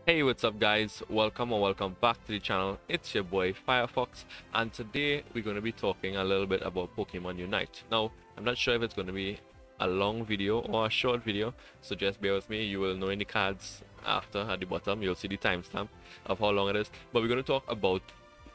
Hey, what's up guys? Welcome or welcome back to the channel. It's your boy Firefox, and today we're going to be talking a little bit about Pokemon Unite. Now, I'm not sure if it's going to be a long video or a short video, so just bear with me. You will know in the cards after at the bottom. You'll see the timestamp of how long it is. But we're going to talk about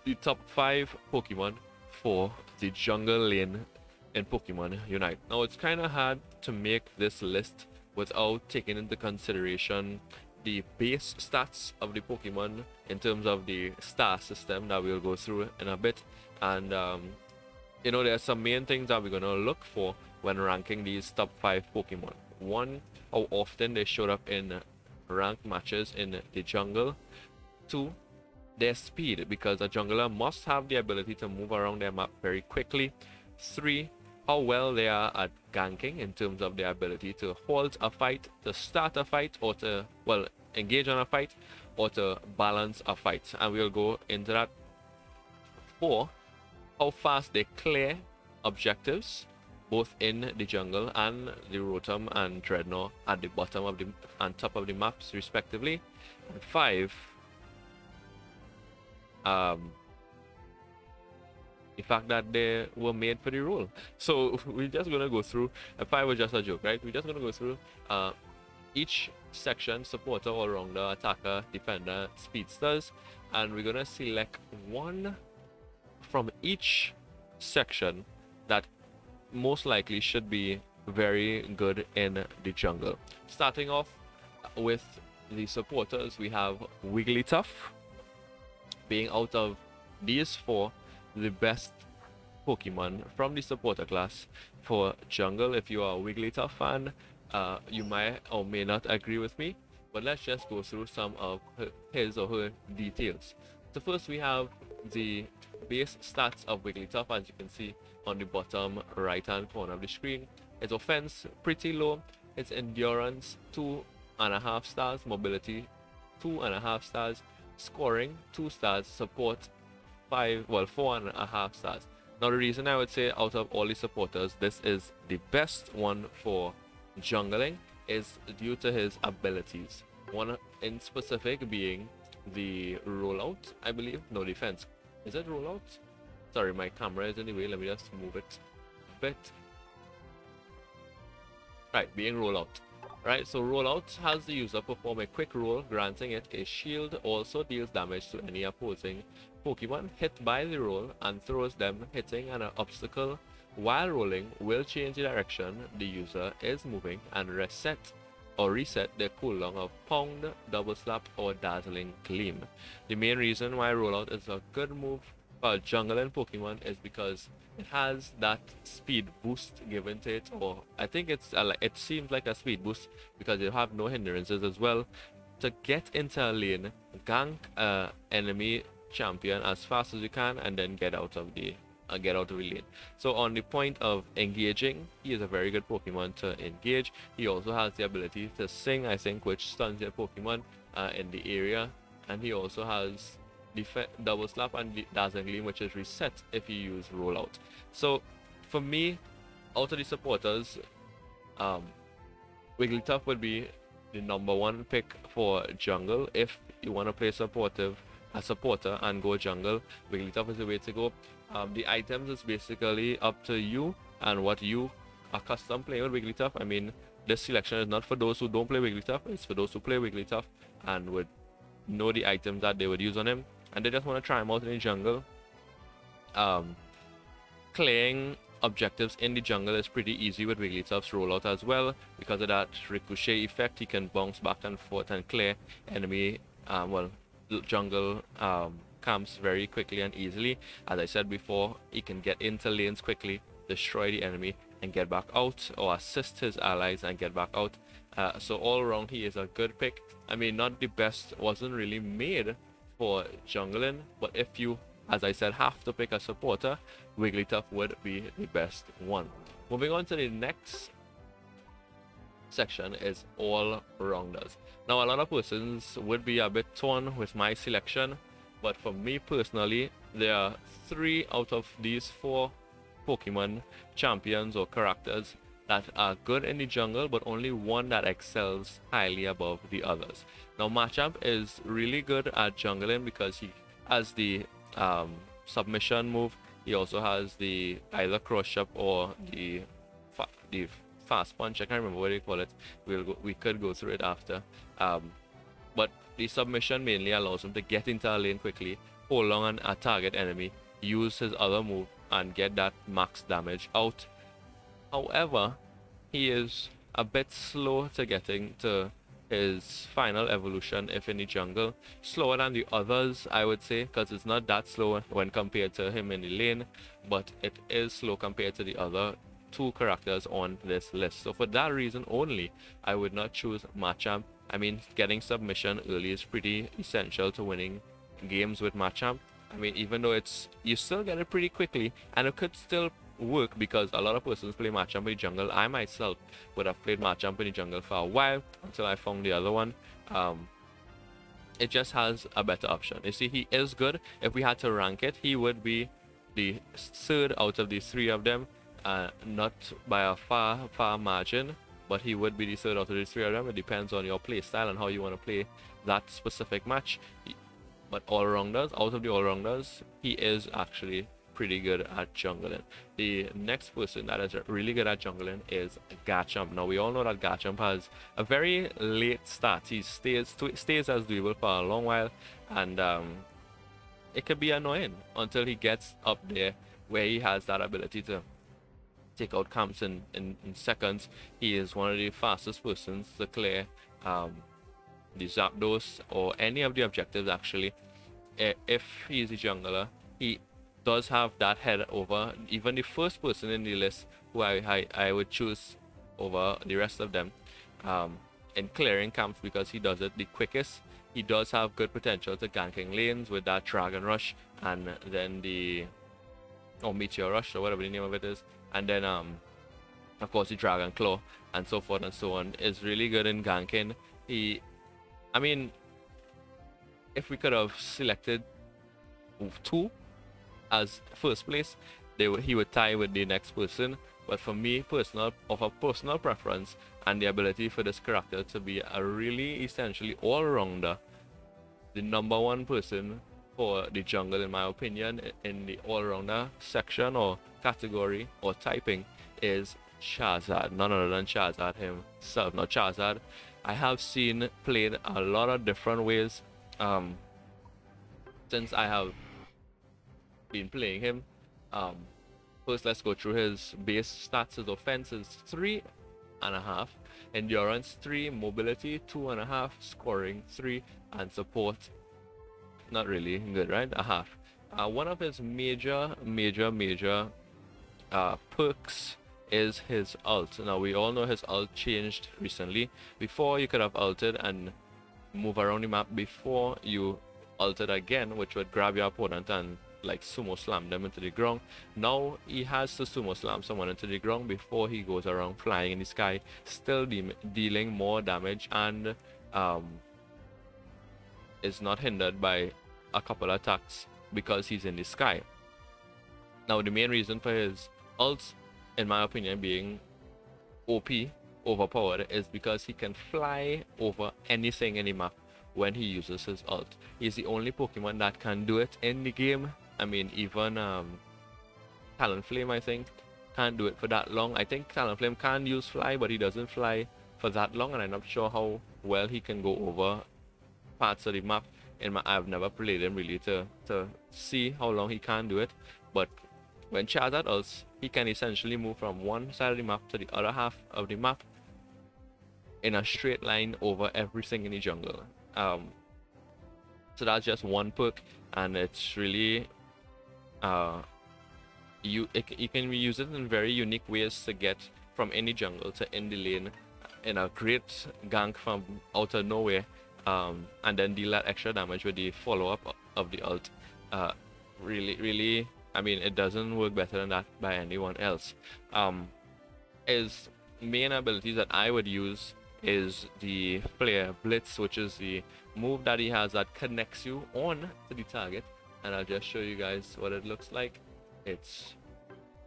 the top 5 Pokemon for the jungle lane in Pokemon Unite. Now, it's kind of hard to make this list without taking into consideration the base stats of the Pokemon in terms of the star system that we'll go through in a bit. And there's some main things that we're going to look for when ranking these top 5 Pokemon. One, how often they showed up in ranked matches in the jungle. Two, their speed, because a jungler must have the ability to move around their map very quickly. Three, how well they are at ganking in terms of their ability to halt a fight, to start a fight, or to, well, engage on a fight, or to balance a fight. And we'll go into that. 4, how fast they clear objectives, both in the jungle and the Rotom and Dreadnought at the bottom of the and top of the maps, respectively. And 5, the fact that they were made for the role. So we're just gonna go through. If I was just a joke, right? We're just gonna go through each section: supporter, all-rounder, attacker, defender, speedsters, and we're gonna select one from each section that most likely should be very good in the jungle. Starting off with the supporters, we have Wigglytuff being out of these 4 the best Pokemon from the supporter class for jungle. If you are a Wigglytuff fan, you might or may not agree with me, but let's just go through some of his or her details. So first we have the base stats of Wigglytuff, as you can see on the bottom right hand corner of the screen. Its offense pretty low, its endurance 2.5 stars, mobility 2.5 stars, scoring 2 stars, support 4.5 stars. Now the reason I would say out of all the supporters this is the best one for jungling is due to his abilities. One in specific being the rollout, I believe. No, defense. Is it rollout? Sorry, my camera is in the way. Let me just move it a bit. Right, being rollout. Right, so rollout has the user perform a quick roll, granting it a shield. Also deals damage to any opposing Pokemon hit by the roll and throws them. Hitting an obstacle while rolling will change the direction the user is moving and reset their cooldown of Pound, Double Slap, or Dazzling Gleam. The main reason why rollout is a good move for jungling Pokemon is because it has that speed boost given to it, or I think it's it seems like a speed boost because you have no hindrances as well to get into a lane, gank enemy champion as fast as you can, and then get out of the lane. So on the point of engaging, he is a very good Pokemon to engage. He also has the ability to sing, I think, which stuns your Pokemon in the area, and he also has double slap and dazzling gleam, which is reset if you use rollout. So for me, out of the supporters, Wigglytuff would be the #1 pick for jungle. If you want to play a supporter and go jungle, Wigglytuff is the way to go. The items is basically up to you and what you are custom playing with Wigglytuff. I mean, this selection is not for those who don't play Wigglytuff, it's for those who play Wigglytuff and would know the items that they would use on him, and they just want to try him out in the jungle. Clearing objectives in the jungle is pretty easy with Wigglytuff's rollout as well. Because of that ricochet effect, he can bounce back and forth and clear enemy jungle camps very quickly and easily. As I said before, he can get into lanes quickly, destroy the enemy, and get back out, or assist his allies and get back out. So all around he is a good pick. I mean, not the best, wasn't really made for jungling, but if you, as I said, have to pick a supporter, Wigglytuff would be the best one. Moving on to the next section is all-rounders. Now a lot of persons would be a bit torn with my selection, but for me personally, there are 3 out of these 4 Pokemon champions or characters that are good in the jungle, but only one that excels highly above the others. Now, Machamp is really good at jungling because he has the submission move. He also has the either crush up or the fast punch. I can't remember what they call it. We could go through it after. But the submission mainly allows him to get into a lane quickly, hold on a target enemy, use his other move, and get that max damage out. However, he is a bit slow to getting to his final evolution if in the jungle. Slower than the others, I would say, because it's not that slow when compared to him in the lane, but it is slow compared to the other two characters on this list. So for that reason only, I would not choose Machamp. I mean, getting submission early is pretty essential to winning games with Machamp. I mean, even though you still get it pretty quickly, and it could still work because a lot of persons play Machamp in the jungle. I myself would have played Machamp in the jungle for a while until I found the other one. It just has a better option. You see, he is good. If we had to rank it, he would be the third out of the three of them, not by a far margin, but he would be the third out of the three of them. It depends on your play style and how you want to play that specific match. But all-rounders, out of the all-rounders, he is actually pretty good at jungling. The next person that is really good at jungling is Garchomp. Now we all know that Garchomp has a very late start. He stays as doable for a long while, and it could be annoying until he gets up there where he has that ability to take out camps in seconds. He is one of the fastest persons to clear the Zapdos or any of the objectives actually. If he is a jungler, he does have that head over even the first person in the list who I would choose over the rest of them in clearing camps, because he does it the quickest. He does have good potential to ganking lanes with that Dragon Rush, and then the Meteor Rush or whatever the name of it is, and then of course the Dragon Claw and so forth and so on. Is really good in ganking. I mean, if we could have selected two as first place, he would tie with the next person. But for me, of a personal preference and the ability for this character to be a really essentially all-rounder, the number one person for the jungle, in my opinion, in the all-rounder section or category or typing, is Charizard. None other than Charizard himself. Now Charizard, I have seen played a lot of different ways since I have been playing him. First, let's go through his base stats. His offense is 3.5, endurance 3, mobility 2.5, scoring 3, and support not really good, right? A half. One of his major perks is his ult. Now we all know his ult changed recently. Before, you could have ulted and move around the map before you ulted again, which would grab your opponent and like sumo slam them into the ground. Now he has to sumo slam someone into the ground before he goes around flying in the sky, still dealing more damage, and is not hindered by a couple attacks because he's in the sky. Now the main reason for his ult, in my opinion, being OP, overpowered, is because he can fly over anything in the map when he uses his ult. He's the only Pokemon that can do it in the game. I mean, even Talonflame, I think, can't do it for that long. I think Talonflame can use fly, but he doesn't fly for that long, and I'm not sure how well he can go over parts of the map. I've never played him really to see how long he can do it. But when Charizard ults, he can essentially move from one side of the map to the other half of the map in a straight line over everything in the jungle. So that's just one perk, and it's really you can use it in very unique ways to get from any jungle to in the lane in a great gank from out of nowhere, and then deal that extra damage with the follow-up of the ult. Really, I mean, it doesn't work better than that by anyone else. His main abilities that I would use is the Flare Blitz, which is the move that he has that connects you on to the target, and I'll just show you guys what it looks like. It's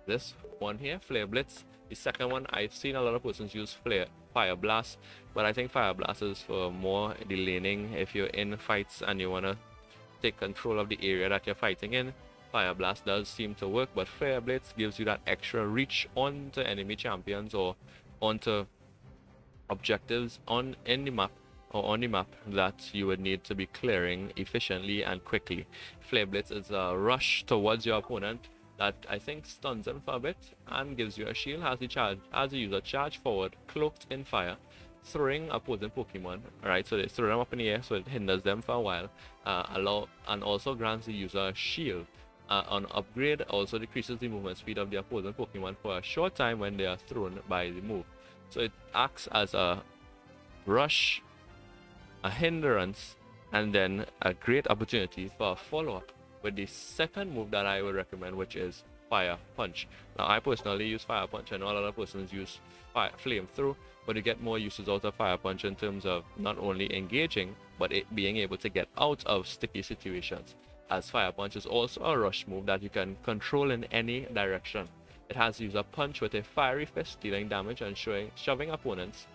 this one here, Flare Blitz. The second one, I've seen a lot of persons use Fire Blast, but I think Fire Blast is for more the laning. If you're in fights and you want to take control of the area that you're fighting in, Fire Blast does seem to work, but Flare Blitz gives you that extra reach onto enemy champions or onto objectives in the map or on the map that you would need to be clearing efficiently and quickly. Flare Blitz is a rush towards your opponent that I think stuns them for a bit and gives you a shield as the user charge forward, cloaked in fire, throwing opposing Pokemon. Alright, so they throw them up in the air, so it hinders them for a while, and also grants the user a shield. On upgrade, also decreases the movement speed of the opposing Pokemon for a short time when they are thrown by the move. So it acts as a rush, a hindrance, and then a great opportunity for a follow-up with the second move that I would recommend, which is Fire Punch. Now, I personally use Fire Punch. I know a lot of persons use Flame Through, but you get more uses out of Fire Punch in terms of not only engaging, but it being able to get out of sticky situations, as Fire Punch is also a rush move that you can control in any direction. It has user punch with a fiery fist dealing damage and shoving opponents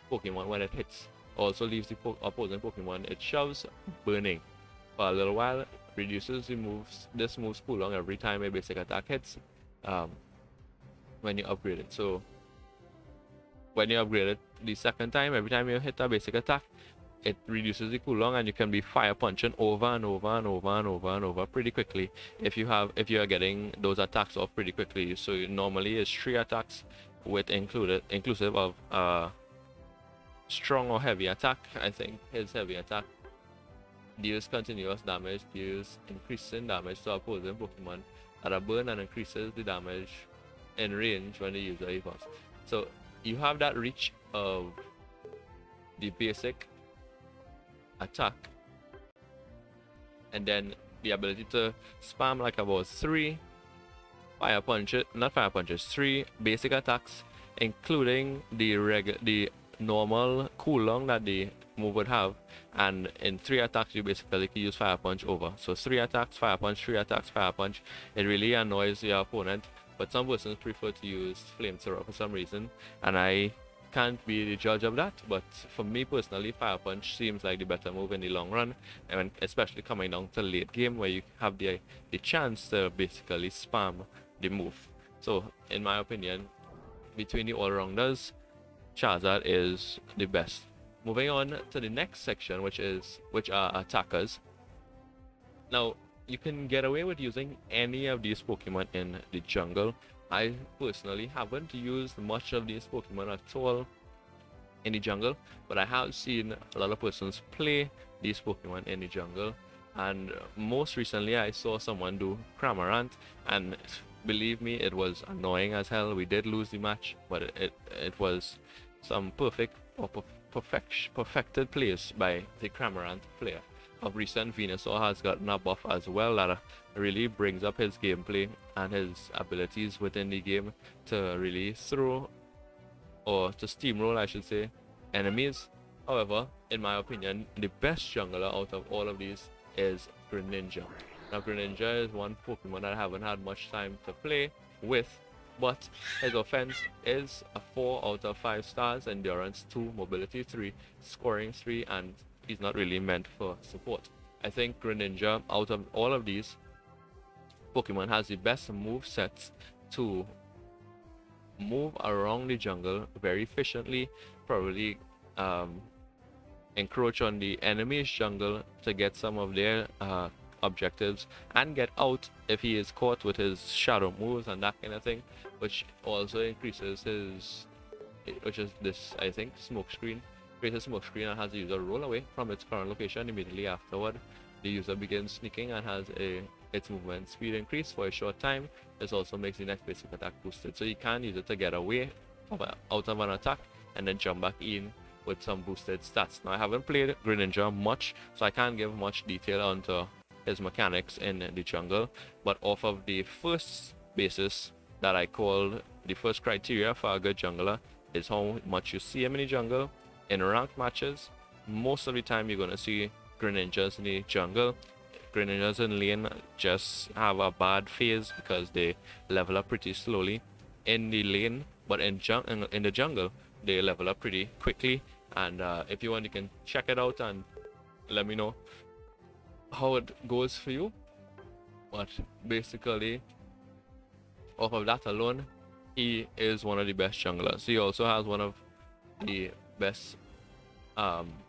Pokemon when it hits. Also leaves the opposing Pokemon it shoves burning for a little while. Reduces this move's cooldown every time a basic attack hits when you upgrade it. So when you upgrade it the second time, every time you hit a basic attack, it reduces the cooldown, and you can be fire punching over and over and over and over and over pretty quickly if you are getting those attacks off pretty quickly. So normally it's 3 attacks with inclusive of strong or heavy attack. I think his heavy attack deals continuous damage, deals increasing damage to opposing Pokemon at a burn, and increases the damage in range when the user evolves. So you have that reach of the basic attack, and then the ability to spam like about 3 3 basic attacks, including the normal cooldown that the move would have, and in 3 attacks you basically can use Fire Punch over. So 3 attacks, Fire Punch, 3 attacks, Fire Punch. It really annoys your opponent, but some persons prefer to use Flamethrower for some reason, and I can't be the judge of that. But for me personally, Fire Punch seems like the better move in the long run, and especially coming down to late game where you have the chance to basically spam the move. So in my opinion, between the all-rounders, Charizard is the best. Moving on to the next section, which are attackers. Now, you can get away with using any of these Pokemon in the jungle. I personally haven't used much of these Pokemon at all in the jungle, but I have seen a lot of persons play these Pokemon in the jungle, and most recently I saw someone do Cramorant, and believe me, it was annoying as hell. We did lose the match, but it was some perfected plays by the Cramorant player. Of recent, Venusaur has gotten a buff as well that really brings up his gameplay and his abilities within the game to really throw, or to steamroll I should say, enemies. However, in my opinion, the best jungler out of all of these is Greninja. Now, Greninja is one Pokemon that I haven't had much time to play with, but his offense is a 4 out of 5 stars, endurance 2, mobility 3, scoring 3, and he's not really meant for support. I think Greninja, out of all of these Pokemon, has the best move sets to move around the jungle very efficiently, probably encroach on the enemy's jungle to get some of their objectives, and get out if he is caught with his shadow moves and that kind of thing, which also increases his, which is this, I think, smoke screen. Creates a smoke screen and has the user roll away from its current location. Immediately afterward, the user begins sneaking and has its movement speed increased for a short time. This also makes the next basic attack boosted, so you can use it to get away out of an attack and then jump back in with some boosted stats. Now, I haven't played Greninja much, so I can't give much detail onto his mechanics in the jungle, but off of the first basis that I call the first criteria for a good jungler is how much you see him in the jungle. In ranked matches, most of the time you're going to see Greninjas in the jungle. Greninjas in lane just have a bad phase because they level up pretty slowly. In the lane, but in the jungle they level up pretty quickly. And if you want, you can check it out and let me know how it goes for you. But basically, off of that alone, he is one of the best junglers. He also has one of the best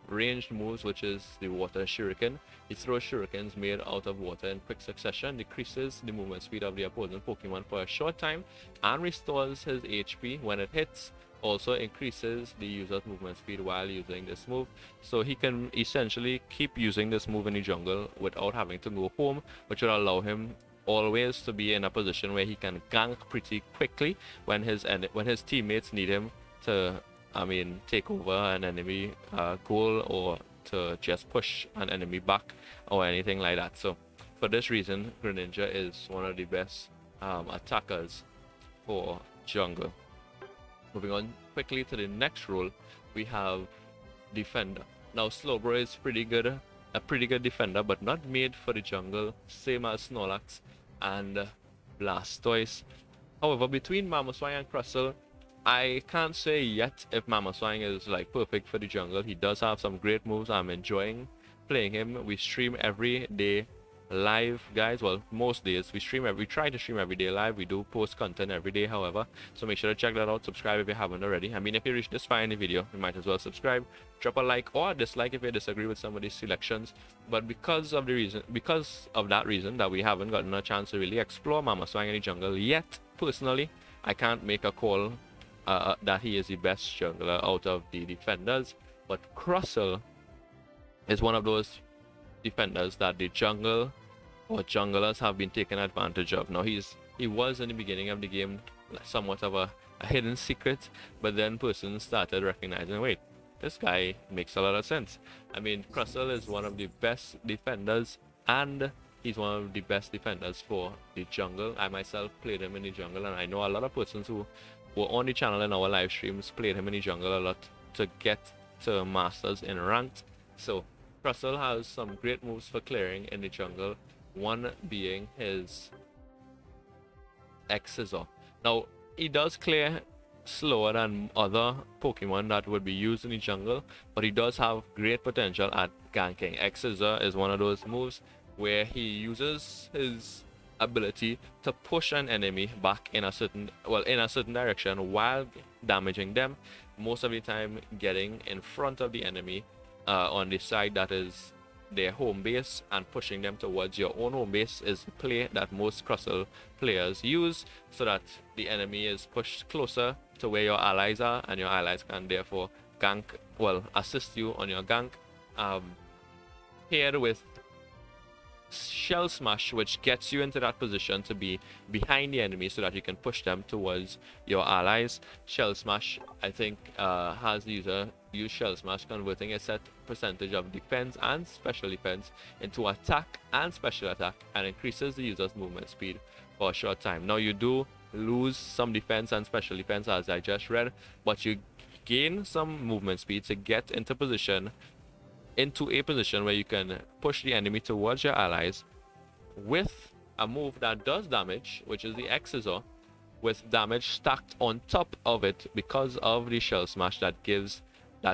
ranged moves, which is the water shuriken. He throws shurikens made out of water in quick succession, decreases the movement speed of the opposing Pokemon for a short time, and restores his HP when it hits. Also increases the user's movement speed while using this move, so he can essentially keep using this move in the jungle without having to go home, which will allow him always to be in a position where he can gank pretty quickly when his teammates need him to, take over an enemy goal, or to just push an enemy back or anything like that. So for this reason, Greninja is one of the best attackers for jungle. Moving on quickly to the next role, we have Defender. Now Slowbro is a pretty good defender, but not made for the jungle, same as Snorlax and Blastoise. However, between Mamoswine and Crustle, I can't say yet if Mamoswine is like perfect for the jungle. He does have some great moves. I'm enjoying playing him. We stream every day live, guys. Well, most days we try to stream every day live. We do post content every day, however, so make sure to check that out. Subscribe if you haven't already. If you reach this far in the video, you might as well subscribe. Drop a like or a dislike if you disagree with some of these selections. But because of that reason that we haven't gotten a chance to really explore Mamoswine in the jungle yet, personally I can't make a call that he is the best jungler out of the defenders. But Crustle is one of those defenders that the jungle or junglers have been taken advantage of. Now he was in the beginning of the game somewhat of a hidden secret, but then persons started recognizing, wait, this guy makes a lot of sense. Crustle is one of the best defenders, and he's one of the best defenders for the jungle. I myself played him in the jungle, and I know a lot of persons who were on the channel in our live streams played him in the jungle a lot to get to masters in ranked. So Crustle has some great moves for clearing in the jungle, one being his X-Scissor. Now, he does clear slower than other Pokemon that would be used in the jungle, but he does have great potential at ganking. X-Scissor is one of those moves where he uses his ability to push an enemy back in a certain direction while damaging them, most of the time getting in front of the enemy on the side that is their home base, and pushing them towards your own home base is the play that most Crustle players use, so that the enemy is pushed closer to where your allies are, and your allies can therefore assist you on your gank. Paired with Shell Smash, which gets you into that position to be behind the enemy so that you can push them towards your allies. Shell Smash, I think, has the user use Shell Smash, converting a set percentage of defense and special defense into attack and special attack, and increases the user's movement speed for a short time. Now, you do lose some defense and special defense, as I just read, but you gain some movement speed to get into a position where you can push the enemy towards your allies with a move that does damage, which is the X-Scissor, with damage stacked on top of it because of the Shell Smash that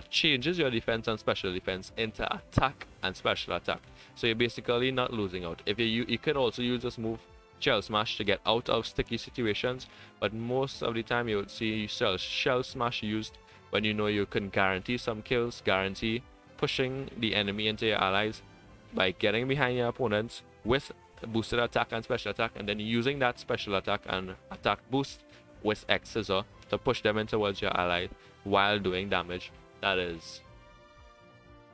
changes your defense and special defense into attack and special attack. So you're basically not losing out. If you could also use this move, Shell Smash, to get out of sticky situations, but most of the time you would see Shell Smash used when you know you can guarantee some kills, guarantee pushing the enemy into your allies by getting behind your opponents with boosted attack and special attack, and then using that special attack and attack boost with X-Scissor to push them in towards your ally while doing damage. That is,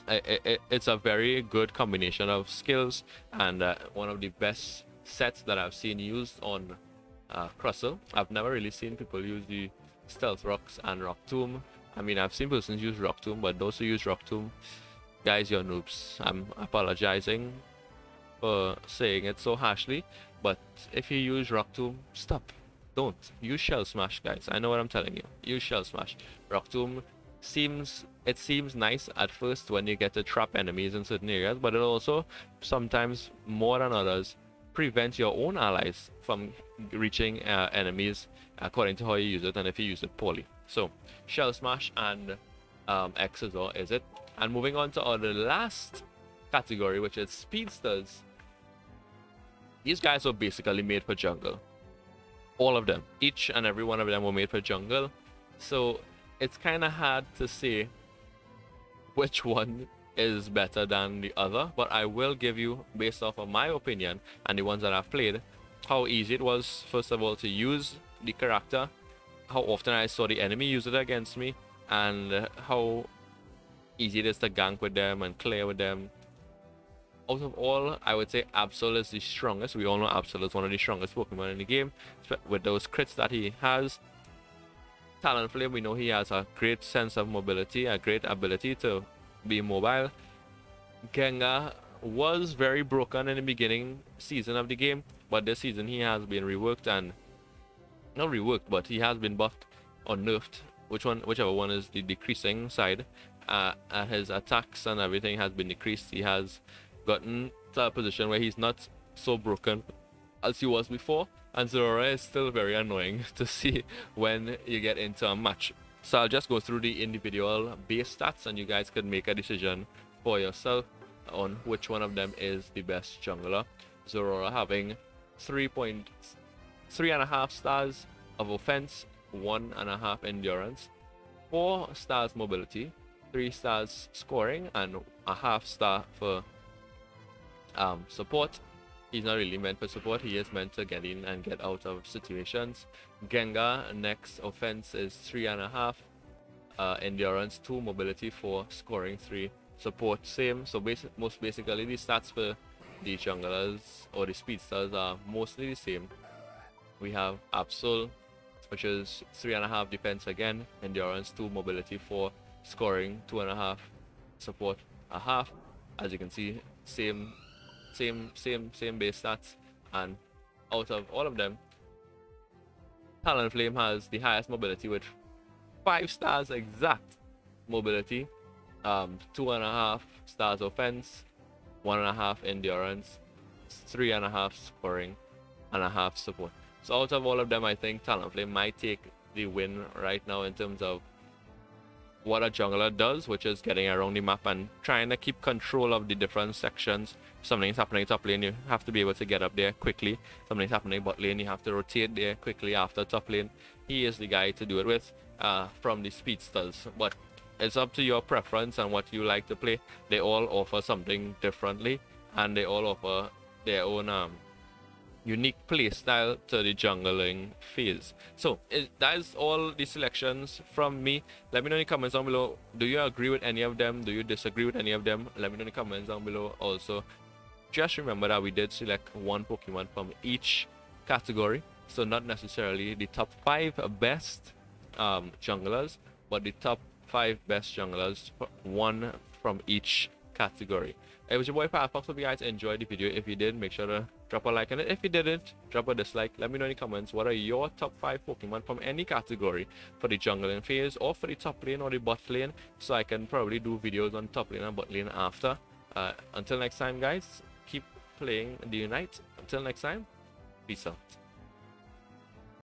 it's a very good combination of skills, and one of the best sets that I've seen used on Crustle. I've never really seen people use the Stealth Rocks and Rock Tomb. I've seen persons use Rock Tomb, but those who use Rock Tomb, guys, you're noobs. I'm apologizing for saying it so harshly, but if you use Rock Tomb, stop. Don't. Use Shell Smash, guys. I know what I'm telling you. Use Shell Smash. Rock Tomb seems nice at first when you get to trap enemies in certain areas, but it also, sometimes more than others, prevent your own allies from reaching enemies according to how you use it and if you use it poorly. So Shell Smash and Exazor is it. And moving on to the last category, which is Speedsters. These guys were basically made for jungle. All of them, each and every one of them were made for jungle. So it's kind of hard to say which one is better than the other, but I will give you, based off of my opinion and the ones that I've played, how easy it was, first of all, to use the character, how often I saw the enemy use it against me, and how easy it is to gank with them and clear with them. Out of all, I would say Absol is the strongest. We all know Absol is one of the strongest Pokemon in the game with those crits that he has. Talonflame, we know he has a great sense of mobility, a great ability to be mobile. Gengar was very broken in the beginning season of the game, but this season he has been reworked, and not reworked, but he has been buffed or nerfed, whichever one is the decreasing side. His attacks and everything has been decreased. He has gotten to a position where he's not so broken as he was before, and Zorora is still very annoying to see when you get into a match. So I'll just go through the individual base stats and you guys can make a decision for yourself on which one of them is the best jungler. Zorora having 3.5 stars of offense, 1.5 endurance, 4 stars mobility, 3 stars scoring, and a half star for support. He's not really meant for support, he is meant to get in and get out of situations. Gengar, next offense is 3.5, endurance 2, mobility 4, scoring 3, support same. So most basically the stats for the junglers or the speedsters are mostly the same. We have Absol, which is 3.5 defense again, endurance 2, mobility 4, scoring 2.5, support a half. As you can see, same base stats. And out of all of them, Talonflame has the highest mobility with 5 stars exact mobility, 2.5 stars offense, 1.5 endurance, 3.5 scoring, and a half support. So out of all of them, I think Talonflame might take the win right now in terms of what a jungler does, which is getting around the map and trying to keep control of the different sections. If something's happening top lane, you have to be able to get up there quickly. Something's happening bot lane, you have to rotate there quickly after top lane. He is the guy to do it with from the speedsters, but it's up to your preference and what you like to play. They all offer something differently, and they all offer their own unique play style to the jungling phase. So that is all the selections from me. Let me know in the comments down below, do you agree with any of them? Do you disagree with any of them? Let me know in the comments down below. Also, just remember that we did select one Pokemon from each category, so not necessarily the top 5 best junglers, but the top 5 best junglers, one from each category. It was your boy Firefox. Hope you guys enjoyed the video. If you did, make sure to drop a like on it. If you didn't, drop a dislike. Let me know in the comments what are your top 5 Pokemon from any category for the jungling phase or for the top lane or the bot lane, so I can probably do videos on top lane and bot lane after. Until next time, guys, keep playing the Unite. Until next time, peace out.